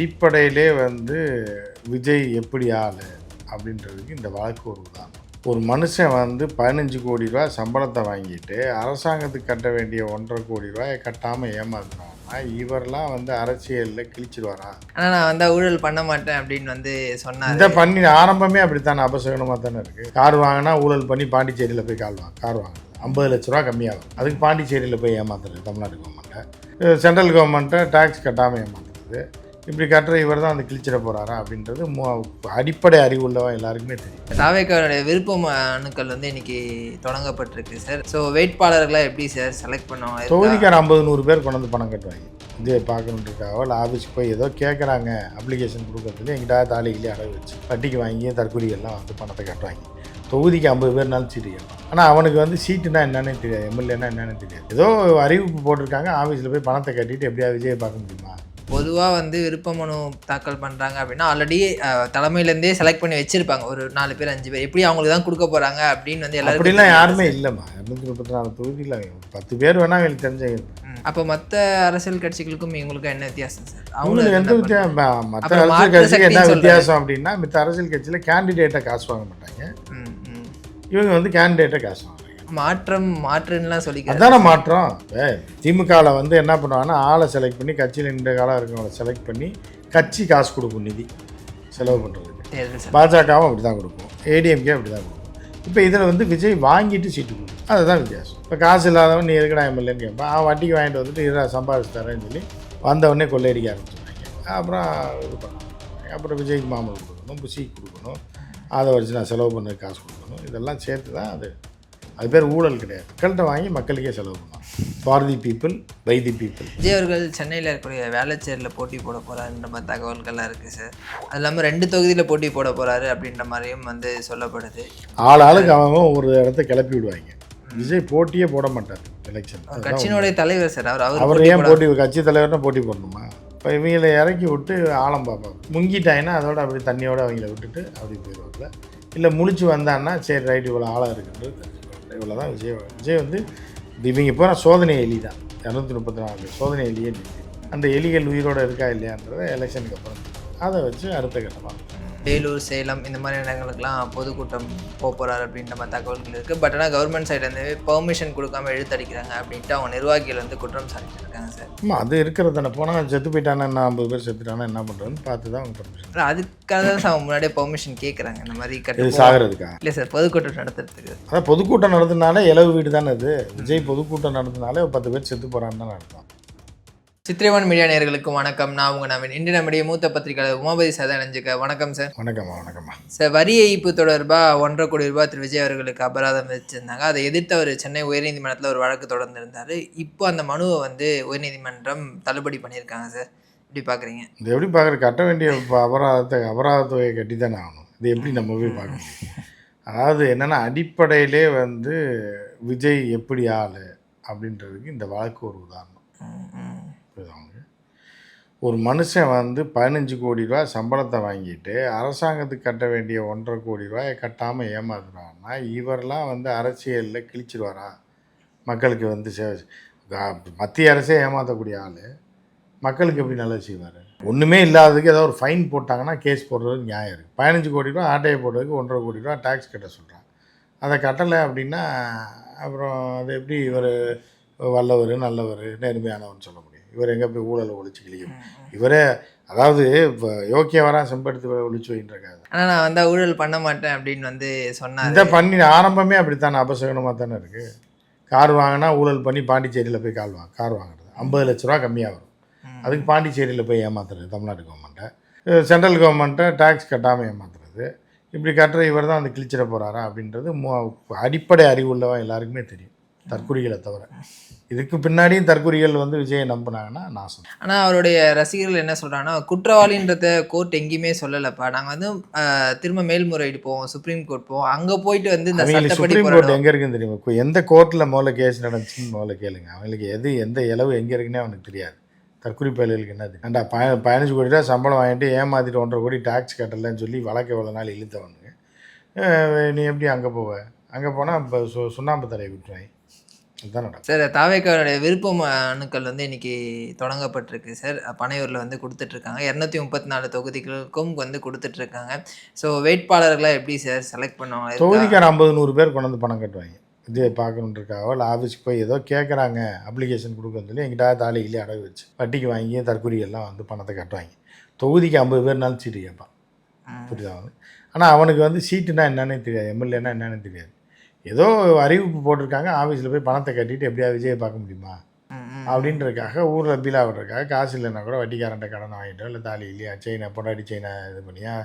அடிப்படையிலே விஜய் எப்படி ஆள் அப்படின்றதுக்கு இந்த வழக்கு ஒரு உதாரணம். ஒரு மனுஷன் 15 கோடி ரூபா சம்பளத்தை வாங்கிட்டு அரசாங்கத்துக்கு கட்ட வேண்டிய 1.5 கோடி ரூபாயை கட்டாமல் ஏமாத்துறாங்கன்னா இவரெல்லாம் அரசியலில் கிழிச்சிடுவாரா? ஆனால் நான் ஊழல் பண்ண மாட்டேன் அப்படின்னு சொன்னார். இதை பண்ணி ஆரம்பமே அப்படித்தானே அபசகனமாக தானே இருக்குது. கார் வாங்கினா ஊழல் பண்ணி பாண்டிச்சேரியில் போய் கார் வாங்குறது 50 லட்ச ரூபா கம்மியாகும். அதுக்கு பாண்டிச்சேரியில் போய் ஏமாத்துறது தமிழ்நாடு கவர்மெண்ட்டை, சென்ட்ரல் கவர்மெண்ட்டை டேக்ஸ் கட்டாமல் ஏமாத்துறது. இப்படி கட்டுற இவர் தான் கிழிச்சிட போகிறாரா அப்படின்றது அடிப்படை அறிவு உள்ளவன் எல்லாருக்குமே தெரியும். தாவேக்காவுடைய விருப்ப மனுக்கள் இன்னைக்கு தொடங்கப்பட்டிருக்கு சார். ஸோ வேட்பாளர்களை எப்படி சார் செலக்ட் பண்ணுவாங்க? தொகுதிக்கார 50-100 பேர் கொண்டு பணம் கட்டுவாங்க. இதே பார்க்கணுன்றதுக்காக இல்லை ஆஃபீஸ்க்கு போய் ஏதோ கேட்குறாங்க அப்ளிகேஷன் கொடுக்கறதுல எங்கிட்ட தாலிகளே அடகு வச்சு வட்டிக்கு வாங்கி தற்கொலைகள்லாம் பணத்தை கட்டுவாங்க. தொகுதிக்கு 50 பேர்னாலும் சீட்டு கேட்பான். ஆனால் அவனுக்கு சீட்டுனா என்னன்னு தெரியாது, எம்எல்ஏனா என்னன்னு தெரியாது. ஏதோ அறிவிப்பு போட்டிருக்காங்க, ஆஃபீஸில் போய் பணத்தை கட்டிட்டு எப்படியா விஜயை பார்க்க முடியுமா? பொதுவாக விருப்ப மனு தாக்கல் பண்ணுறாங்க அப்படின்னா ஆல்ரெடி தலைமையிலேருந்தே செலக்ட் பண்ணி வச்சுருப்பாங்க ஒரு 4 பேர் 5 பேர், எப்படி அவங்களுக்கு தான் கொடுக்க போகிறாங்க அப்படின்னு எல்லாரும். அப்படிலாம் யாருமே இல்லைம்மா. 234 தொகுதியில் 10 பேர் வேணால் அவங்களுக்கு தெரிஞ்சவங்க. அப்போ மற்ற அரசியல் கட்சிகளுக்கும் இவங்களுக்கும் என்ன வித்தியாசம் சார்? அவங்களுக்கு எந்த வித்தியாசம்? மற்ற அரசியல் கட்சிக்கு என்ன வித்தியாசம் அப்படின்னா, மற்ற அரசியல் கட்சியில் கேண்டிடேட்டை காசு வாங்க மாட்டாங்க, இவங்க கேண்டிடேட்டை காசு வாங்க. மாற்றுலாம் சொல்லி அதான மாற்றம். திமுகவில் என்ன பண்ணுவாங்கன்னா, ஆளை செலக்ட் பண்ணி கட்சியில் இந்த காலம் இருக்கிறவங்களை செலக்ட் பண்ணி கட்சி காசு கொடுக்கும், நிதி செலவு பண்ணுறதுக்கு. பாஜகவும் அப்படி தான் கொடுக்கும், ஏடிஎம்கே அப்படி தான் கொடுக்கும். இப்போ இதில் விஜய் வாங்கிட்டு சீட்டு கொடுக்கும், அதுதான் வித்தியாசம். இப்போ காசு இல்லாதவன் நீ எதுக்கடா எம்எல்ஏன்னு கேட்பான். அவன் வட்டிக்கு வாங்கிட்டு இதை சம்பாதிச்சு தரேன்னு சொல்லி வந்தவொடனே கொள்ளையடிக்க ஆரம்பிச்சுருவாங்க. அப்புறம் இது பண்ணுவாங்க. அப்புறம் விஜய்க்கு மாமூல் கொடுக்கணும், புசிக்கு கொடுக்கணும், அதை வச்சு நான் செலவு பண்ண காசு கொடுக்கணும். இதெல்லாம் சேர்த்து தான் அது பேர் ஊழல் கிடையாது. மக்கள்கிட்ட வாங்கி மக்களுக்கே செலவு பண்ணலாம். For the people by the people. Vijay அவர்கள் சென்னையில் இருக்கக்கூடிய வேளச்சேரியில் போட்டி போட போகிறாருன்ற மாதிரி தகவல்கள்லாம் இருக்குது சார். அது இல்லாமல் 2 தொகுதியில் போட்டி போட போகிறாரு அப்படின்ற மாதிரியும் சொல்லப்படுது. ஆளுக்கு அவன் ஒரு இடத்த கிளப்பி விடுவாங்க. விஜய் போட்டியே போட மாட்டார் எலெக்ஷன். கட்சியினுடைய தலைவர் சார். அவர் ஏன் போட்டி, கட்சி தலைவர்னா போட்டி போடணுமா? இப்போ இவங்களை இறக்கி விட்டு ஆழம் பார்ப்பாங்க. முங்கிட்டாங்கன்னா அதோட அப்படி தண்ணியோடு அவங்கள விட்டுட்டு அப்படி போயிடுவாங்க. இல்லை முழிச்சு வந்தான்னா சரி ரைட்டு இவ்வளோ ஆளாக இருக்குன்றது இவ்வளோ தான். விஜய் இவங்க இப்போ சோதனை எலி தான். 234 சோதனை எலியே நிற்கும். அந்த எலிகள் உயிரோடு இருக்கா இல்லையான்றதை எலெக்ஷனுக்கு அப்புறம் அதை வச்சு அடுத்த கட்டமாக வேலூர், சேலம் இந்த மாதிரி இடங்களுக்குலாம் பொதுக்கூட்டம் போகிறாரு அப்படின்ற மாதிரி தகவல்கள் இருக்குது. பட் ஆனால் கவர்மெண்ட் சைட்லேருந்து பெர்மிஷன் கொடுக்காம இழுத்தடிக்கிறாங்க அப்படின்ட்டு அவங்க நிர்வாகிகள் குற்றம் சாட்டியிருக்காங்க சார். அது இருக்கிறது தானே. போனால் செத்து போயிட்டானா 50 பேர் செத்துட்டானா என்ன பண்ணுறதுன்னு பார்த்து தான் அவங்க பெர்மிஷன். அதுக்காக தான் அவங்க முன்னாடியே பெர்மிஷன் கேட்குறாங்க. இந்த மாதிரி கட்டு சாகிறதுக்கா இல்லை சார், பொதுக்கூட்டம் நடத்துறதுக்கு. அதான் பொதுக்கூட்டம் நடத்தினாலே இலவு வீடு தானே அது. விஜய் பொதுக்கூட்டம் நடத்தினாலே 10 பேர் செத்து போகிறான்னு தான் அர்த்தம். சித்திரைவான் மீடியா நேயர்களுக்கு வணக்கம். நான் உங்கள் நவீன். இன்று நம்முடைய மூத்த பத்திரிகையாளர் உமாபதி சார் இணைஞ்சுக்க. வணக்கம் சார். வணக்கம்மா. சார், வரி ஏய்ப்பு தொடர்பாக 1.5 கோடி ரூபாய் திரு விஜய் அவர்களுக்கு அபராதம் விதிச்சிருந்தாங்க. அதை எதிர்த்து அவர் சென்னை உயர்நீதிமன்றத்தில் ஒரு வழக்கு தொடர்ந்திருந்தார். இப்போ அந்த மனுவை உயர்நீதிமன்றம் தள்ளுபடி பண்ணியிருக்காங்க சார். எப்படி பார்க்குறீங்க? இது எப்படி பார்க்குற? கட்ட வேண்டிய அபராத தொகையை கட்டி தானே ஆகணும். இது எப்படி நம்ம போய் பார்க்க முடியும்? அதாவது என்னென்னா, அடிப்படையிலே விஜய் எப்படி ஆள் அப்படின்றதுக்கு இந்த வழக்கு ஒரு உதாரணம். ஒரு மனுஷன் 15 கோடி ரூபா சம்பளத்தை வாங்கிட்டு அரசாங்கத்துக்கு கட்ட வேண்டிய 1.5 கோடி ரூபாயை கட்டாமல் ஏமாத்துறாங்கன்னா இவரெல்லாம் அரசியலில் கிழிச்சிடுவாரா? மக்களுக்கு மத்திய அரசே ஏமாற்றக்கூடிய ஆள் மக்களுக்கு எப்படி நல்லது செய்வார்? ஒன்றுமே இல்லாததுக்கு ஏதாவது ஒரு ஃபைன் போட்டாங்கன்னா கேஸ் போடுறது நியாயம் இருக்குது. 15 கோடி ரூபா ஆட்டையை போடுறதுக்கு 1.5 கோடி ரூபா டேக்ஸ் கட்ட சொல்கிறான். அதை கட்டலை அப்படின்னா அப்புறம் அது எப்படி இவர் வல்லவர், நல்லவர், நேர்மையானவர்னு சொல்ல முடியும்? இவர் எங்கே போய் ஊழலை ஒழிச்சு கிளியும்? இவரே அதாவது இப்போ யோக்கியவராக செம்படுத்து ஒழிச்சு வைன்றிருக்காரு. ஆனால் நான் ஊழல் பண்ண மாட்டேன் அப்படின்னு சொன்னார். இதை பண்ணி ஆரம்பமே அப்படித்தானே அபசகனமாக தானே இருக்குது. கார் வாங்கினா ஊழல் பண்ணி பாண்டிச்சேரியில் போய் கார் வாங்குறது 50 லட்ச ரூபா கம்மியாக வரும். அதுக்கு பாண்டிச்சேரியில் போய் ஏமாத்துறது தமிழ்நாடு கவர்மெண்ட்டை, சென்ட்ரல் கவர்மெண்ட்டை டேக்ஸ் கட்டாமல் ஏமாத்துறது. இப்படி கட்டுற இவர் தான் கிழிச்சிட போகிறாரா அப்படின்றது அடிப்படை அறிவு உள்ளவன் எல்லாருக்குமே தெரியும், தற்குறிகளை தவிர. இதுக்கு பின்னாடியும் தற்குறிகள் விஜயை நம்பினாங்கன்னா நாசம். ஆனால் அவருடைய ரசிகர்கள் என்ன சொல்கிறாங்கன்னா, குற்றவாளின்றத கோர்ட் எங்கேயுமே சொல்லலைப்பா, நாங்கள் திரும்ப மேல்முறையீடு போவோம், சுப்ரீம் கோர்ட் போவோம், அங்கே போயிட்டு இந்த சுப்ரீம் கோர்ட் எங்கே இருக்குன்னு தெரியுமா? எந்த கோர்ட்டில் முதல்ல கேஸ் நடந்துச்சுன்னு முதல்ல கேளுங்க. அவங்களுக்கு எந்த இளவு எங்கே இருக்குன்னே அவனுக்கு தெரியாது. தற்குறி பயல்களுக்கு என்னது? ஏன்டா 15 கோடி ரூபா சம்பளம் வாங்கிட்டு ஏமாற்றிட்டு 1.5 கோடி டேக்ஸ் கட்டலைன்னு சொல்லி வழக்கு எவ்வளோ நாள் இழுத்தவனுங்க. நீ எப்படி அங்கே போவ? அங்கே போனால் இப்போ சுண்ணாம்பு தலையை விட்டுருவாங்க. அதுதான் நடக்கும். சார் தாவேக்காவுடைய விருப்ப மனுக்கள் வந்து இன்னைக்கு தொடங்கப்பட்டிருக்கு சார். பனையூரில் வந்து கொடுத்துட்ருக்காங்க. 234 தொகுதிகளுக்கும் வந்து கொடுத்துட்ருக்காங்க. ஸோ வேட்பாளர்களை எப்படி சார் செலக்ட் பண்ணுவாங்க? தொகுதிக்கார 50-100 பேர் கொண்டு வந்து பணம் கட்டுவாங்க. விஜய் பார்க்கணுன்றக்காக இல்லை ஆஃபீஸ்க்கு போய் ஏதோ கேட்குறாங்க அப்ளிகேஷன் கொடுக்குன்னு சொல்லி எங்கிட்ட தாலி கிளி அடகு வச்சு வட்டிக்கு வாங்கி தற்கொலையெல்லாம் வந்து பணத்தை கட்டுவாங்க. தொகுதிக்கு 50 பேர்னாலும் சீட்டு கேட்பான். புரியுதா? ஆனால் அவனுக்கு வந்து சீட்டுனா என்னன்னே தெரியாது, எம்எல்ஏனா என்னன்னு தெரியாது. ஏதோ அறிவிப்பு போட்டிருக்காங்க, ஆஃபீஸில் போய் பணத்தை கட்டிட்டு எப்படியா விஜயை பார்க்க முடியுமா அப்படின்றதுக்காக ஊரில் பீலா விடுறதுக்காக காசு இல்லைன்னா கூட வட்டிக்காரன்ட்ட கடன் வாங்கிட்டோ இல்லை தாலி இல்லையா செயினை பொண்டாடி செயினை இது பண்ணியா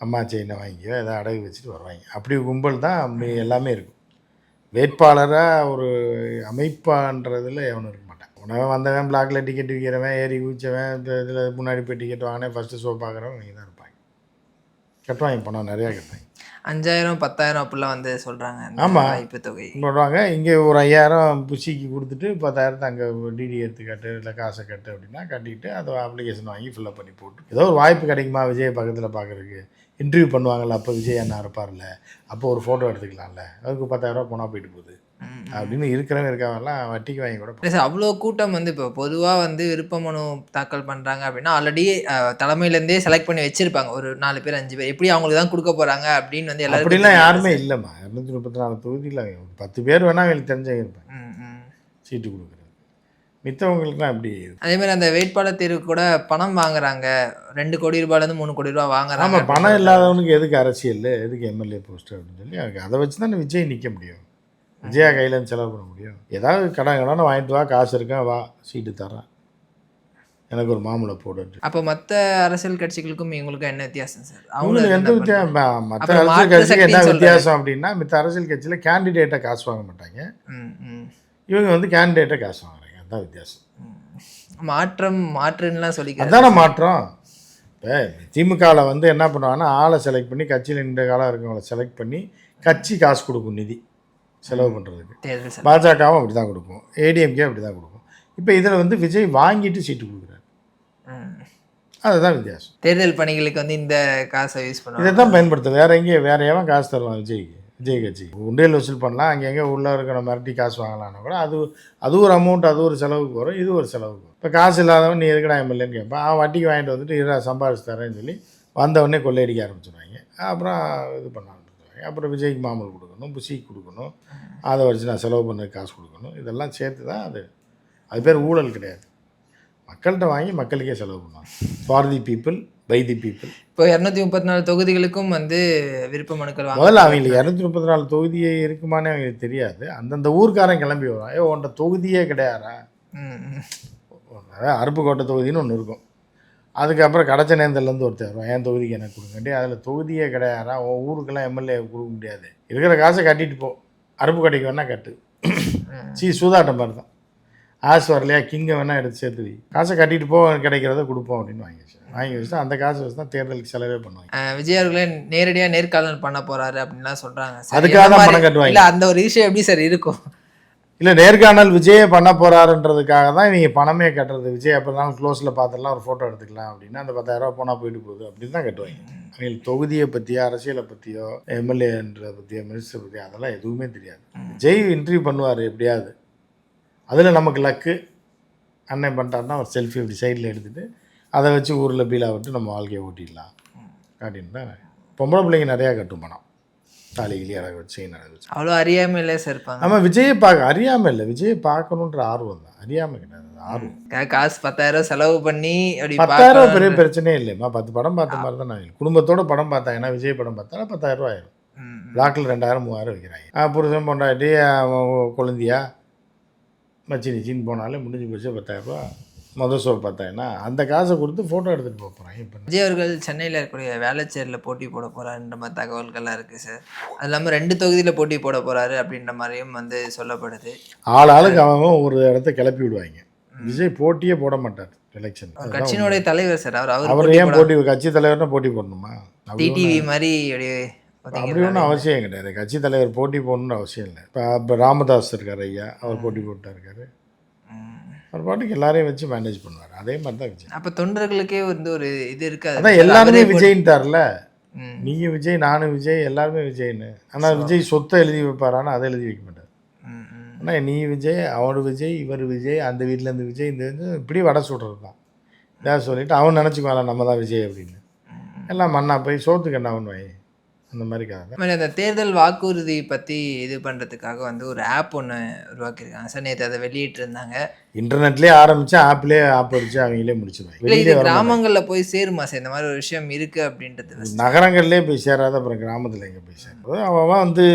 அம்மா செயினை வாங்கிக்கோ ஏதோ அடகு வச்சுட்டு வருவாங்க. அப்படி கும்பல் தான் எல்லாமே இருக்கும். வேட்பாளராக ஒரு அமைப்பான்றதில் எவனும் இருக்க மாட்டான். உணவன் வந்தவன் பிளாக்ல டிக்கெட் விற்கிறவன் ஏறி குதிச்சவன் இதில் முன்னாடி போய் டிக்கெட் வாங்கினேன் ஃபஸ்ட்டு ஷோ பார்க்குறவன் இங்கே தான் இருப்பாங்க. கட்டுவாங்க, பணம் நிறையா கட்டுவாங்க. 5000 10,000 அப்படிலாம் வந்து சொல்கிறாங்க. ஆமாம், வாய்ப்பு தொகை போடுவாங்க. இங்கே ஒரு 5000 புஷிக்கு கொடுத்துட்டு 10,000 அங்கே டிடி எடுத்து கட்டு இல்லை காசை கட்டு அப்படின்னா கட்டிக்கிட்டு அதை அப்ளிகேஷன் வாங்கி ஃபில்லப் பண்ணி போட்டு ஏதோ ஒரு வாய்ப்பு கிடைக்குமா விஜய் பக்கத்தில் பார்க்குறதுக்கு. இன்டர்வியூ பண்ணுவாங்கள்ல, அப்போ விஜய் அண்ணா இருப்பார்ல, அப்போ ஒரு ஃபோட்டோ எடுத்துக்கலாம்ல, அதுக்கு 10,000 போனால் போயிட்டு போகுது அப்படின்னு இருக்கிறவங்க இருக்கவெல்லாம் வட்டிக்கு வாங்கி கூட. இல்லை சார், அவ்வளோ கூட்டம் வந்து இப்போ பொதுவாக வந்து விருப்ப மனு தாக்கல் பண்ணுறாங்க அப்படின்னா ஆல்ரெடி தலைமையிலேருந்தே செலக்ட் பண்ணி வச்சுருப்பாங்க ஒரு 4 பேர் 5 பேர், எப்படி அவங்களுக்கு தான் கொடுக்க போகிறாங்க அப்படின்னு வந்து எல்லாரும். அப்படிலாம் யாருமே இல்லைம்மா. 234 தொகுதியில் 10 பேர் வேணால் அவங்களுக்கு தெரிஞ்சவங்க இருப்பாங்க சீட்டு கொடுக்குறது. மித்தவங்களுக்குலாம் எப்படி. அதே மாதிரி அந்த வேட்பாளர் தேர்வு கூட பணம் வாங்குறாங்க, 2 கோடி ரூபாயிலேருந்து 3 கோடி ரூபா வாங்குறாங்க. ஆமாம், பணம் இல்லாதவனுக்கு எதுக்கு அரசியல், எதுக்கு எம்எல்ஏ போஸ்ட் அப்படின்னு சொல்லி அதை வச்சு தான் விஜய் நிற்க முடியும். விஜயா கையிலேருந்து செலவு பண்ண முடியும். ஏதாவது கடன் வாங்கிட்டு வா, காசு இருக்கா வா, சீட்டு தரேன், எனக்கு ஒரு மாமூலை போடு. அப்போ மற்ற அரசியல் கட்சிகளுக்கும் இவங்களுக்கும் என்ன வித்தியாசம் சார்? அவங்களுக்கு எந்த வித்தியாசம்? மற்ற அரசியல் கட்சிக்கு என்ன வித்தியாசம் அப்படின்னா, மற்ற அரசியல் கட்சியில் கேண்டிடேட்டை காசு வாங்க மாட்டாங்க, இவங்க வந்து கேண்டிடேட்டை காசு வாங்குறாங்க. அதுதான் வித்தியாசம். மாற்றுலாம் சொல்லி அதான மாற்றம். இப்போ திமுகவில் வந்து என்ன பண்ணுவாங்கன்னா, ஆளை செலக்ட் பண்ணி கட்சியில் இந்த காலம் இருக்கவங்கள செலக்ட் பண்ணி கட்சி காசு கொடுக்கும், நிதி செலவு பண்ணுறதுக்கு. பாஜகவும் அப்படி தான் கொடுக்கும், ஏடிஎம்கே அப்படி தான் கொடுக்கும். இப்போ இதில் வந்து விஜய் வாங்கிட்டு சீட்டு கொடுக்குறாரு, அதுதான் வித்தியாசம். தேர்தல் பணிகளுக்கு வந்து இந்த காசை யூஸ் பண்ணுவாங்க, இதை தான் பயன்படுத்த. வேற எங்கேயும் வேற எவன் காசு தருவான் விஜய் கட்சிக்கு? உண்டியல் வசூல் பண்ணலாம், அங்கங்கே உள்ளே இருக்கிற மிரட்டி காசு வாங்கலான்னா கூட அது ஒரு அமௌண்ட், அது ஒரு செலவுக்கு வரும், இது ஒரு செலவுக்கு வரும். இப்போ காசு இல்லாதவன் நீ எதுக்கடா எம்எல்ஏன்னு கேட்பான். அவன் வட்டிக்கு வாங்கிட்டு வந்துட்டு இதா சம்பாரிச்சு தரேன்னு சொல்லி வந்தவொடனே கொள்ளையடிக்க ஆரம்பிச்சிடுவாங்க. அப்புறம் இது பண்ண ஆரம்பிச்சிடுவாங்க. அப்புறம் விஜய்க்கு மாமூல் கொடுக்கணும், புஷிக்கு கொடுக்கணும், அதை வச்சு நான் செலவு பண்ண காசு கொடுக்கணும், இதெல்லாம் சேர்த்து தான் அது பேர் ஊழல் கிடையாது. மக்கள்கிட்ட வாங்கி மக்களுக்கே செலவு பண்ணுவாங்க. For the people by the people. இப்போ 234 தொகுதிகளுக்கும் வந்து விருப்ப மனுக்கள் முதல்ல அவங்களுக்கு 234 தொகுதியே இருக்குமானே அவங்களுக்கு தெரியாது. அந்தந்த ஊருக்காரன் கிளம்பி வரும், ஏ உன்ட்ட தொகுதியே கிடையாதா. அருப்புக்கோட்டை தொகுதின்னு ஒன்று இருக்கும், அதுக்கப்புறம் கடச்சநேந்தல்லேருந்து ஒருத்தர் வருவான், என் தொகுதிக்கு எனக்கு கொடுங்கண்டி. அதில் தொகுதியே கிடையாதா, உன் ஊருக்கெல்லாம் எம்எல்ஏ கொடுக்க முடியாது, இருக்கிற காசை கட்டிட்டு போ, அருப்புக்கோட்டைக்கு வேணால் கட்டு. சூதாட்டம் மாதிரி தான். ஆசை வரலையா கிங்கை வேணால் எடுத்து சேர்த்து காசை கட்டிட்டு போ, கிடைக்கிறத கொடுப்போம் அப்படின்னு வாங்கி வச்சுட்டு அந்த காசை வச்சு தான் தேர்தலுக்கு செலவே பண்ணுவாங்க. விஜய் அவர்களே நேரடியாக நேர்காணல் பண்ண போறாரு அப்படின்லாம் சொல்கிறாங்க. அதுக்காக தான் பணம் கட்டுவாங்க. இல்லை, அந்த ஒரு விஷயம் எப்படி சார் இருக்கும்? இல்லை, நேர்காணல் விஜயை பண்ண போகிறாருன்றதுக்காக தான் இவங்க பணமே கட்டுறது. விஜய் அப்போதான் க்ளோஸில் பார்த்துடலாம், ஒரு ஃபோட்டோ எடுத்துக்கலாம் அப்படின்னா அந்த 10,000 போனால் போயிட்டு போகுது அப்படின்னு தான் கட்டுவாங்க. அவங்களுக்கு தொகுதியை பற்றியோ அரசியலை பற்றியோ எம்எல்ஏன்றதை பற்றியோ மினிஸ்டரை பற்றியோ அதெல்லாம் எதுவுமே தெரியாது. விஜய் இன்டர்வியூ பண்ணுவார் எப்படியாவது, அதில் நமக்கு லக்கு அண்ணன் பண்ணிட்டாருன்னா ஒரு செல்ஃபி அப்படி சைடில் எடுத்துகிட்டு அதை வச்சு ஊரில் பீலா விட்டு நம்ம வாழ்க்கையை ஓட்டிடலாம் அப்படின்னு தான். பொம்பளை பிள்ளைங்க நிறையா கட்டும் பணம், தாலிகிலி அழக வச்சு நடக்க வச்சு. அவ்வளோ அறியாமையிலே சார் இருப்பாங்க. நம்ம விஜயை அறியாமல் இல்லை, விஜயை பார்க்கணுன்ற ஆர்வம் தான், அறியாமல் கிடையாது, ஆர்வம். காசு 10,000 செலவு பண்ணி அப்படி 10,000 பெரிய பிரச்சனையே இல்லைம்மா. 10 படம் பார்த்த மாதிரி தான் நான் குடும்பத்தோட படம் பார்த்தாங்கன்னா விஜய் படம் பார்த்தா 10,000 ஆயிரும். பிளாக்கில் 2,000 3,000 வைக்கிறாங்க. புருஷன் பொண்டாட்டி குழந்தையா மச்சி நிச்சின்னு போனாலே முடிஞ்சு போச்சு 10,000. மொதல் ஷோ பார்த்தாங்கன்னா அந்த காசை கொடுத்து ஃபோட்டோ எடுத்துகிட்டு போக போகிறாங்க. இப்போ விஜய் அவர்கள் சென்னையில் இருக்கக்கூடிய வேளச்சேரியில் போட்டி போட போகிறாருன்ற மாதிரி தகவல்கள்லாம் இருக்குது சார். அது இல்லாமல் 2 தொகுதியில் போட்டி போட போகிறாரு அப்படின்ற மாதிரியும் வந்து சொல்லப்படுது. ஆளுக்கு அவன் ஒரு இடத்த கிளப்பி விடுவாங்க. விஜய் போட்டியே போட மாட்டார் எலெக்ஷன். கட்சியினுடைய தலைவர் சார், அவர் ஏன் போட்டி, கட்சி தலைவர்னா போட்டி போடணுமா? டிடிவி மாதிரி அப்படி ஒன்றும் அவசியம் கிடையாது. கட்சி தலைவர் போட்டி போடணுன்னு அவசியம் இல்லை. இப்போ ராமதாஸ் இருக்கார் ஐயா, அவர் போட்டி போட்டு இருக்காரு, அவர் பாட்டுக்கு எல்லாரையும் வச்சு மேனேஜ் பண்ணுவார். அதே மாதிரி தான் விஜய். அப்போ தொண்டர்களுக்கே வந்து ஒரு இது இருக்காது. அதான் எல்லாருமே விஜய்ன்ட்டார்ல, நீங்கள் விஜய் நானும் விஜய் எல்லாருமே விஜய்னு. ஆனால் விஜய் சொத்தை எழுதி வைப்பாரானா அதை எழுதி வைக்க மாட்டார். ஆனால் நீ விஜய், அவர் விஜய், இவர் விஜய், அந்த வீட்டிலேருந்து விஜய், இந்த இது இப்படி வடை சுடுறது தான். இதாக சொல்லிவிட்டு அவன் நினச்சிக்குவான் நம்ம தான் விஜய் அப்படின்னு. எல்லாம் மண்ணா போய் சோத்துக்கு என்ன பண்ணுவாய், அந்த மாதிரி கதை தான். மாதிரி அந்த தேர்தல் வாக்குறுதி பற்றி இது பண்ணுறதுக்காக வந்து ஒரு ஆப் ஒன்று உருவாக்கியிருக்காங்க சார். நேற்று அதை வெளியிட்டிருந்தாங்க. இன்டர்நெட்லேயே ஆரம்பித்து ஆப்லேயே ஆப் வச்சு அவங்களே முடிச்சிடுவாங்க. இல்லை, இது கிராமங்களில் போய் சேருமா சார் இந்த மாதிரி ஒரு விஷயம் இருக்குது அப்படின்றது? நகரங்கள்லேயே போய் சேராத, அப்புறம் கிராமத்தில் எங்கே போய் சேரும்? அவன் வந்து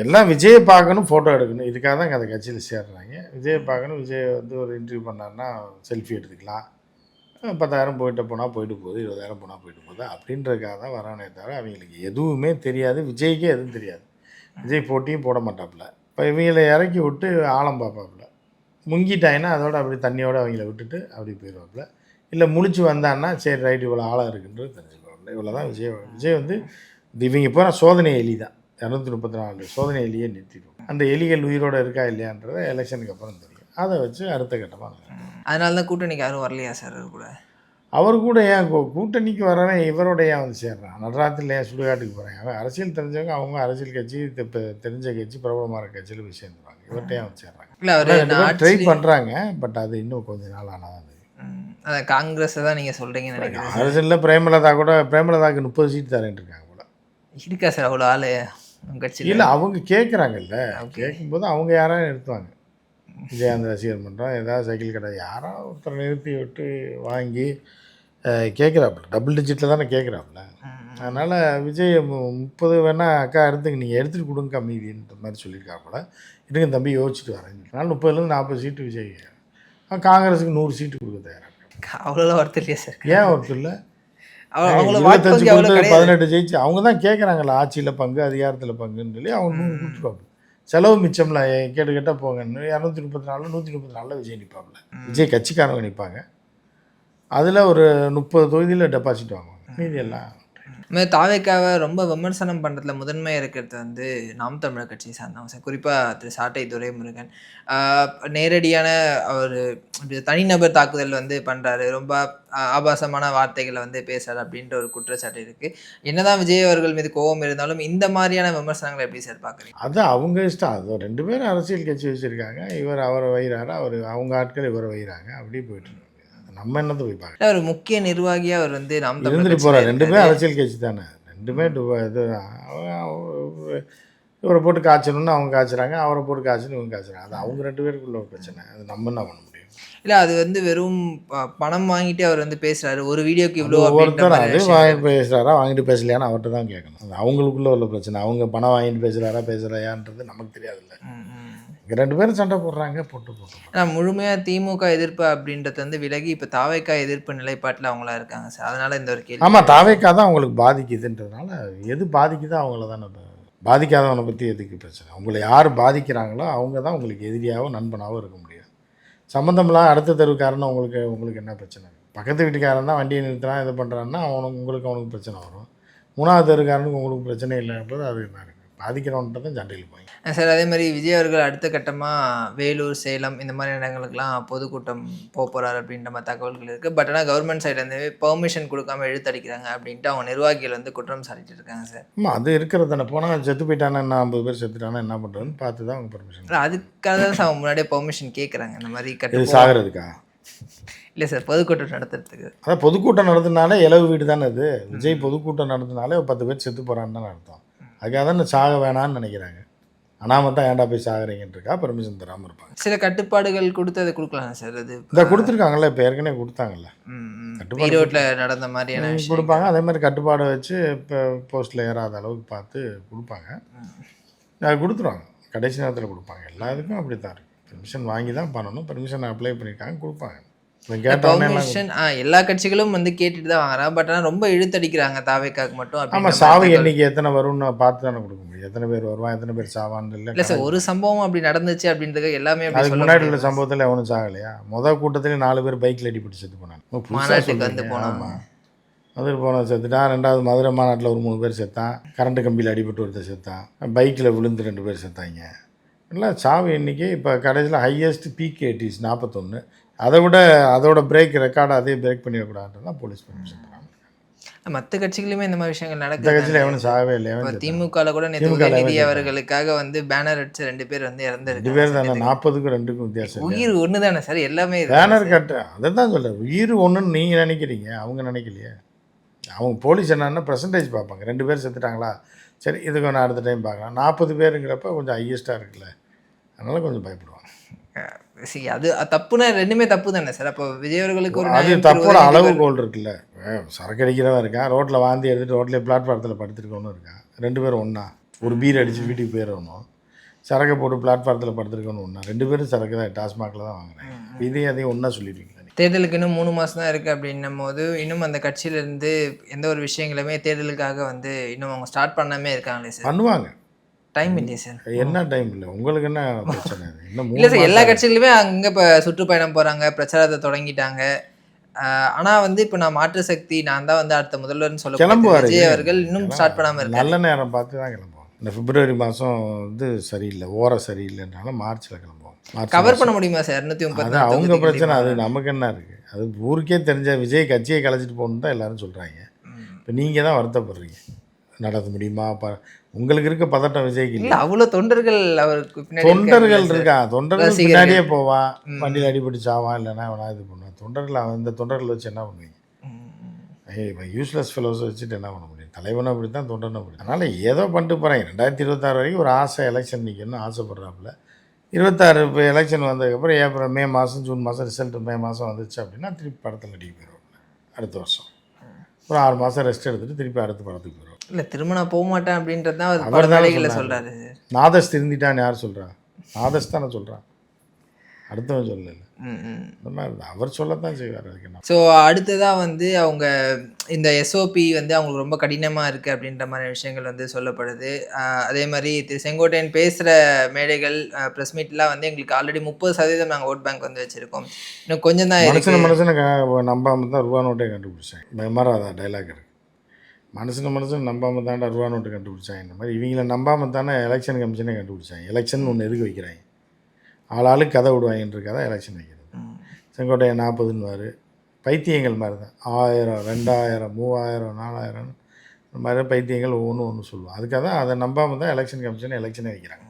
எல்லாம் விஜயை பார்க்கணும், ஃபோட்டோ எடுக்கணும், இதுக்காக தான் அந்த கட்சியில் சேர்றாங்க. விஜயை பார்க்கணும், விஜய் வந்து ஒரு இன்டர்வியூ பண்ணார்னா செல்ஃபி எடுத்துக்கலாம், 10,000 போயிட்டு போனால் போயிட்டு போகுது, 20,000 போனால் போயிட்டு போகுது அப்படின்றதுக்காக தான் வரானே தவிர அவங்களுக்கு எதுவுமே தெரியாது. விஜய்க்கே எதுவும் தெரியாது. விஜய் போட்டியும் போட மாட்டாப்புல. இப்போ இவங்களை இறக்கி விட்டு ஆழம் பார்ப்பாப்புல. முங்கிட்டாங்கன்னா அதோட அப்படி தண்ணியோடு அவங்கள விட்டுட்டு அப்படி போயிடுவாப்புல. இல்லை முழிச்சு வந்தான்னா சரி ரைட்டு இவ்வளோ ஆழம் இருக்குன்றது தெரிஞ்சுக்குவாப்புல. இவ்வளோ தான் விஜய் வந்து இவங்க போகிற சோதனை எலி தான். 234 சோதனை எலியை நிறுத்திடுவோம். அந்த எலிகள் உயிரோடு இருக்கா இல்லையான்றதை எலெக்ஷனுக்கு அப்புறம் தெரியும். அதை வச்சு அடுத்த கட்டமாக அதனால தான் கூட்டணிக்கு யாரும் வரலையா சார்? அவர் கூட ஏன் கூட்டணிக்கு வரவன் இவரோட ஏன் வந்து சேர்றான்? நடராத்திரில் ஏன் சுடுகாட்டுக்கு போகிறாங்க? அவன் அரசியல் தெரிஞ்சவங்க, அவங்க அரசியல் கட்சி இப்போ தெரிஞ்ச கட்சி, பிரபலமான கட்சியில் போய் சேர்ந்துருவாங்க. இவர்கிட்ட ஏன் வந்து சேர்றாங்க? இல்லை, அவர் ட்ரை பண்ணுறாங்க. பட் அது இன்னும் கொஞ்சம் நாள் ஆனால் தான் தெரியும். அதை காங்கிரஸை தான் நீங்கள் சொல்கிறீங்கன்னு நினைக்கிறேன். அரசியலில் பிரேமலதாவுக்கு 30 சீட் தரேன் இருக்காங்க போல. இருக்கா சார் அவ்வளோ ஆள் கட்சியில்? இல்லை, அவங்க கேட்குறாங்கல்ல. கேட்கும்போது அவங்க யாராவது நிறுத்துவாங்க. விஜயகாந்த் ரசிகர் மன்றம், ஏதாவது சைக்கிள் கடை யாராவது ஒருத்தரை நிறுத்தி விட்டு வாங்கி கேட்குறாப்புல. டபுள் டிஜிட்டில் தானே கேட்குறாப்புல. அதனால் விஜய் 30 வேணால் அக்கா எடுத்துக்க, நீங்கள் எடுத்துகிட்டு கொடுங்க மீதின்ற மாதிரி சொல்லியிருக்காப்புல. இருங்க தம்பி யோசிச்சுட்டு வரேன். அதனால் 30லேருந்து 40 சீட்டு விஜய். காங்கிரஸுக்கு 100 சீட்டு கொடுக்க தயாராக. அவ்வளோதான் ஒருத்தர் இல்லையா சார்? ஏன் ஒருத்தர் இல்லை? 18 ஜெயிச்சு அவங்க தான் கேட்குறாங்கல்ல, ஆட்சியில் பங்கு, அதிகாரத்தில் பங்குன்னு சொல்லி அவங்க 100 கொடுத்துருவாங்க. செலவு மிச்சம்ல கேட்டால் போங்கன்னு 234 134 விஜய் நிற்பாப்புல. விஜய் கட்சிக்காரங்க நிற்பாங்க. அதில் ஒரு 30 தொகுதியில் டெபாசிட் வாங்குவாங்க. மீதி எல்லாம் தாவேக்காவை ரொம்ப விமர்சனம் பண்ணுறதுல முதன்மையாக இருக்கிறது வந்து நாம் தமிழர் கட்சியை சார்ந்தவங்க சார். குறிப்பாக திரு சாட்டை துரைமுருகன் நேரடியான அவர் தனிநபர் தாக்குதல் வந்து பண்ணுறாரு, ரொம்ப ஆபாசமான வார்த்தைகளை வந்து பேசுகிறார் அப்படின்ற ஒரு குற்றச்சாட்டு இருக்குது. என்னதான் விஜய் அவர்கள் மீது கோபம் இருந்தாலும் இந்த மாதிரியான விமர்சனங்களை எப்படி சார் பார்க்குறீங்க? அது அவங்க இஷ்டம். அது 2 பேரும் அரசியல் கட்சி வச்சுருக்காங்க. இவர் அவரை வைகிறாரு, அவங்க ஆட்கள் இவரை வைகிறாங்க, அப்படியே போயிட்டு நம்ம என்னத்தை போய் பார்க்க. ஒரு முக்கிய நிர்வாகியாக அவர் வந்து நாம் இருந்துட்டு போகிறார். 2 பேரும் அரசியல் கட்சி தானே. 2 பேர் இது இவரை போட்டு காய்ச்சணும்னு அவங்க காய்ச்சுறாங்க, அவரை போட்டு காய்ச்சணும் இவங்க காய்ச்சுறாங்க. அது அவங்க 2 பேருக்குள்ள ஒரு பிரச்சனை. அது நம்ம என்ன பண்ண முடியும்? இல்லை, அது வந்து வெறும் பணம் வாங்கிட்டு அவர் வந்து பேசுகிறாரு. ஒரு வீடியோக்கு இவ்வளோ ஒருத்தர் அது வாங்கிட்டு பேசுகிறாரா வாங்கிட்டு பேசலையான்னு அவர்கிட்ட தான் கேட்கணும். அது அவங்களுக்குள்ள உள்ள பிரச்சனை. அவங்க பணம் வாங்கிட்டு பேசலையான்றது நமக்கு தெரியாதுல்ல. 2 பேரும் சண்டை போடுறாங்க, போட்டு ஆனால் முழுமையாக திமுக எதிர்ப்பு அப்படின்றது வந்து விலகி இப்போ தாவேக்கா எதிர்ப்பு நிலைப்பாட்டில் அவங்களா இருக்காங்க சார். அதனால் இந்த ஒரு கேள்வி. ஆமாம், தாவேக்கா தான் அவங்களுக்கு பாதிக்குதுன்றதுனால எது பாதிக்குதோ அவங்கள தானே. பாதிக்காதவனை பற்றி எதுக்கு பிரச்சனை? அவங்கள யார் பாதிக்கிறாங்களோ அவங்க தான் உங்களுக்கு எதிரியாகவும் நண்பனாகவும் இருக்க முடியாது. சம்மந்தம்லாம் அடுத்த தெருவுக்காரன்னு உங்களுக்கு என்ன பிரச்சனை? பக்கத்து வீட்டுக்காரன் தான் வண்டியை நிறுத்துறான், இது பண்ணுறான்னா அவனுக்கு பிரச்சனை வரும். 3வது தெருக்காரனுக்கு உங்களுக்கு பிரச்சனை இல்லைன்றது அது என்ன இருக்குது? பாதிக்கிறவன்ட்டு தான் சண்டையில் போய் சார். அதே மாதிரி விஜய் அவர்கள் அடுத்த கட்டமாக வேலூர், சேலம் இந்த மாதிரி இடங்களுக்கெல்லாம் பொதுக்கூட்டம் போகிறார் அப்படின்ற மாதிரி தகவல்கள் இருக்குது. பட் ஆனால் கவர்மெண்ட் சைட்லேருந்து பெர்மிஷன் கொடுக்காம இழுத்தடிக்கிறாங்க அப்படின்ட்டு அவங்க நிர்வாகிகள் வந்து குற்றம் சாட்டிட்டு இருக்காங்க சார். ஆமாம், அது இருக்கிறது தானே. போனால் செத்து போயிட்டானா என்ன, 50 பேர் செத்துட்டானா என்ன பண்ணுறதுன்னு பார்த்து தான் அவங்க பெர்மிஷன். அதுக்காக தான் அவங்க முன்னாடியே பெர்மிஷன் கேட்குறாங்க இந்த மாதிரி கட்டு சாகிறதுக்கா? இல்லை சார், பொதுக்கூட்டம் நடத்துறதுக்கு. அதான் பொதுக்கூட்டம் நடத்துனாலே இலவு வீடு தானே அது. விஜய் பொதுக்கூட்டம் நடத்தினாலே 10 பேர் செத்து போகிறான்னு தானே அர்த்தம். அதுக்காக தான் சாக வேணான்னு நினைக்கிறாங்க. அனாமத்தான் ஏன்டா போய் சாகுறீங்கன்றக்கா பெர்மிஷன் தராமல் இருப்பாங்க. சில கட்டுப்பாடுகள் கொடுத்து அதை கொடுக்கலாம் சார். அது இதை கொடுத்துருக்காங்கல்ல, இப்போ ஏற்கனவே கொடுத்தாங்கல்ல. கட்டுப்பாடு ரோட்டில் நடந்த மாதிரியான கொடுப்பாங்க. அதே மாதிரி கட்டுப்பாடை வச்சு இப்போ போஸ்ட்டில் ஏறாத அளவுக்கு பார்த்து கொடுப்பாங்க. அது கொடுத்துருவாங்க, கடைசி நேரத்தில் கொடுப்பாங்க. எல்லாத்துக்கும் அப்படி தான் இருக்குது. பெர்மிஷன் வாங்கி தான் பண்ணணும். பெர்மிஷன் அப்ளை பண்ணியிருக்காங்க, கொடுப்பாங்க. எல்லா கட்சிகளும் வந்து கேட்டுட்டு தான் வாங்குறாங்க. பட் ஆனால் ரொம்ப இழுத்தடிக்கிறாங்க தாவேக்காக்கு மட்டும். ஆமாம், சாவு எண்ணிக்கை எத்தனை வரும்னு பார்த்து தானே கொடுக்க முடியும். எத்தனை பேர் வருவான், எத்தனை பேர் சாவான்னு இல்லை சார். ஒரு சம்பவம் அப்படி நடந்துச்சு அப்படின்றது எல்லாமே. அதுக்கு முன்னாடி உள்ள சம்பவத்தில் எவனும் சாகலையா? மொதல் கூட்டத்திலே 4 பேர் பைக்கில் அடிப்பட்டு செத்து போனாங்க. மாநாட்டுக்கு வந்து போனாமா? மதுரை போன செத்துட்டான். 2வது மதுரை மாநாட்டில் ஒரு 3 பேர் செத்தான். கரண்ட் கம்பியில் அடிபட்டு ஒருத்தர் செத்தான். பைக்கில் விழுந்து 2 பேர் செத்தாங்க. எல்லாம் சாவு எண்ணிக்கை இப்போ கடைசியில் ஹையஸ்ட் பீக் 41. அதோட பிரேக் ரெக்கார்டை அதே பிரேக் பண்ணிடக்கூடாதுன்னு தான் போலீஸ் பெர்மிஷன் தராங்க. மற்ற கட்சிகளுமே இந்த மாதிரி விஷயங்கள் இந்த நடக்குது. கட்சியில் எவனும் சாகவே இல்லை. இப்போ எவன் திமுகவில் கூட நேற்று திமுக ல உதயநிதி எவன் அவர்களுக்காக வந்து பேனர் அடிச்சு 2 பேர் வந்து 2 இறந்துருக்காங்க. பேர் தானே, 40க்கும் 2க்கும் வித்தியாசம் இல்லை. உயிர் ஒன்று தானே சார், எல்லாமே பேனர் கட்டு அதை தான் சொல்கிறேன். உயிர் ஒன்றுன்னு நீங்கள் நினைக்கிறீங்க, அவங்க நினைக்கலையே. அவங்க போலீஸ் என்னன்னா பெர்சன்டேஜ் பார்ப்பாங்க. 2 பேர் செத்துட்டாங்களா, சரி இதுக்கு ஒன்று அடுத்த டைம் பார்க்கலாம். 40 பேருங்கிறப்ப கொஞ்சம் ஹையஸ்ட்டாக இருக்குல்ல, அதனால் கொஞ்சம் பயப்படுவாங்க. அது தப்புனா ரெண்டுமே தப்பு தானே சார். அப்போ விஜய் அவர்களுக்கு ஒரு அது தப்போட அளவுகோல் இருக்குல்ல. சரக்கு அடிக்கிறவன் இருக்கான், ரோட்டில் வாந்தி எடுத்துகிட்டு ரோட்லேயே பிளாட்ஃபாரத்தில் படுத்துருக்கவனும் இருக்கான். 2 பேரும் ஒன்றா. ஒரு பீர் அடித்து வீட்டுக்கு போயிடணும், சரக்கை போட்டு பிளாட்ஃபாரத்தில் படுத்துருக்கணும் ஒன்றா. 2 பேரும் சரக்கு தான் டாஸ்மாகில் தான் வாங்குறேன். இதையும் அதையும் ஒன்றா சொல்லிடுவீங்களா? தேர்தலுக்கு இன்னும் 3 மாதம் தான் இருக்குது அப்படின்னும் போது இன்னும் அந்த கட்சியிலேருந்து எந்த ஒரு விஷயங்களுமே தேர்தலுக்காக வந்து இன்னும் அவங்க ஸ்டார்ட் பண்ணாமே இருக்காங்களே சார். பண்ணுவாங்க, டைம் இல்லையே சார். என்ன டைம் இல்லை உங்களுக்கு, என்ன பிரச்சனை? இன்னும் இல்லை சார், எல்லா கட்சிகளுமே அங்கே இப்போ சுற்றுப்பயணம் போகிறாங்க, பிரச்சாரத்தை தொடங்கிட்டாங்க. ஆனால் வந்து இப்போ நான் மாற்று சக்தி, நான் தான் வந்து அடுத்த முதல்வர்னு சொல்ல கிளம்புவார் விஜய் அவர்கள் இன்னும் ஸ்டார்ட் பண்ணாமல் இருக்காங்க. நல்ல நேரம் பார்த்து தான் கிளம்புவோம். இந்த பிப்ரவரி மாதம் வந்து சரியில்லை, சரியில்லைன்றனால மார்ச்சில் கிளம்புவோம். கவர் பண்ண முடியுமா சார் 230? அது அவங்க பிரச்சனை, அது நமக்கு என்ன இருக்குது? அது ஊருக்கே தெரிஞ்ச விஜய் கட்சியை கலைச்சிட்டு போகணுன்னு தான் எல்லாரும் சொல்கிறாங்க. இப்போ நீங்கள் தான் வருத்தப்படுறீங்க, நடத்த முடியுமா? உங்களுக்கு இருக்க பதட்டம் விஜய்க்கு இல்லை. அவ்வளோ தொண்டர்கள் அவருக்கு பின்னாடி தொண்டர்கள் இருக்கான், தொண்டர்கள் பின்னாடியே போவான், வண்டியில் அடிபட்டு சாவான், இல்லைன்னா வேணா இது பண்ணுவான். தொண்டர்கள் அவன் இந்த தொண்டர்களை வச்சு என்ன பண்ணுவீங்க? இப்போ யூஸ்லெஸ் ஃபெலோஸை வச்சுட்டு என்ன பண்ண முடியும்? தலைவனும் அப்படி தான், தொண்டனும் அப்படி. அதனால் ஏதோ பண்ணிட்டு போகிறேன். 2026 வரைக்கும் ஒரு ஆசை, எலெக்ஷன் நிற்கணும்னு ஆசைப்படுறாப்புல. 26 இப்போ எலெக்ஷன் வந்ததுக்கப்புறம் ஏப்ரல் மே மாதம் ஜூன் மாதம் ரிசல்ட் மே மாதம் வந்துச்சு அப்படின்னா திருப்பி படத்தில் நடிக்க போயிடுவாங்க. அடுத்த வருஷம் ஒரு 6 மாதம் ரெஸ்ட் எடுத்துகிட்டு திருப்பி அடுத்த படத்துக்கு போயிடுவோம். இல்லை, திரும்ப நான் போக மாட்டேன் அப்படின்றது தான் அவர் வேலைகளை சொல்கிறாரு. நாதஸ் திருந்திட்டான்னு யார் சொல்கிறா? நாதஸ் தானே சொல்கிறான், அடுத்தவன் சொல்லலை. இந்த மாதிரி தான் அவர் சொல்லத்தான் செய்வார். அதுக்கு என்ன? ஸோ அடுத்ததாக வந்து அவங்க இந்த எஸ்ஓபி வந்து அவங்களுக்கு ரொம்ப கடினமாக இருக்குது அப்படின்ற மாதிரி விஷயங்கள் வந்து சொல்லப்படுது. அதே மாதிரி திரு செங்கோட்டையன் பேசுகிற மேடைகள், ப்ரெஸ் மீட்லாம் வந்து எங்களுக்கு ஆல்ரெடி 30% நாங்கள் ஓட் பேங்க் வந்து வச்சுருக்கோம், இன்னும் கொஞ்சம் தான் மனுஷனை நம்பாமல் தான் ரூபா நோட்டை கண்டுபிடிச்சேன். பயமாராதா டைலாக் இருக்குது. மனுஷனை நம்பாமல் தான்டா ரூபா நோட்டு கண்டுபிடிச்சாங்க. இந்த மாதிரி இவங்களை நம்பாமல் தானே எலெக்ஷன் கமிஷனே கண்டுபிடிச்சாங்க. எலெக்ஷன் ஒன்று எதுக்கு வைக்கிறாங்க? ஆளாளுக்கு கதை விடுவாங்கன்றக்காக தான் எலெக்ஷன் வைக்கிறது. செங்கோட்டையன் 40ன்னு பைத்தியங்கள் மாதிரி தான். 1000, 2000, 3000, 4000 இந்த மாதிரி பைத்தியங்கள் ஒன்று சொல்லுவோம். அதுக்காக தான் அதை நம்பாமல் தான் எலெக்ஷன் கமிஷன் எலெக்ஷனே வைக்கிறாங்க.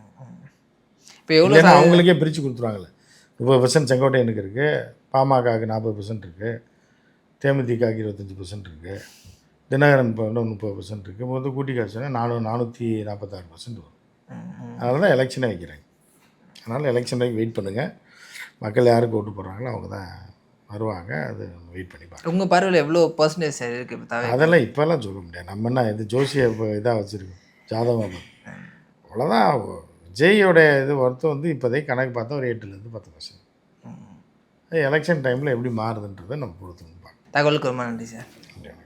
இப்போ எவ்வளோ அவங்களுக்கே பிரித்து கொடுத்துருவாங்கல்ல. 30% செங்கோட்டையனுக்கு இருக்குது, பாமகவுக்கு 40% இருக்குது, தேமுதிகவுக்கு 25% இருக்குது, தினகரன் இப்போ 30% இருக்குது. மொத்தம் கூட்டி காய்ச்சோன்னா 446% வரும். அதனால தான் எலெக்ஷனே வைக்கிறாங்க. அதனால் எலெக்ஷன் வரைக்கும் வெயிட் பண்ணுங்கள். மக்கள் யாருக்கு ஓட்டு போடுறாங்களோ அவங்க தான் வருவாங்க. அது வெயிட் பண்ணி பார்க்கலாம். உங்கள் பார்வையில் எவ்வளோ பர்சன்டேஜ் இருக்குது இப்போ? அதெல்லாம் இப்போல்லாம் சொல்ல முடியாது. நம்ம என்ன இது ஜோசியை இப்போ இதாக வச்சுருக்கோம், ஜாதகம். அவ்வளோதான். விஜயோட இது ஒருத்தர் வந்து இப்போதைக்கு கணக்கு பார்த்தா ஒரு 8% 10%. எலெக்ஷன் டைமில் எப்படி மாறுதுன்றதை நம்ம பொறுத்து பார்க்கலாம். தகவலுக்கு ரொம்ப நன்றி சார்.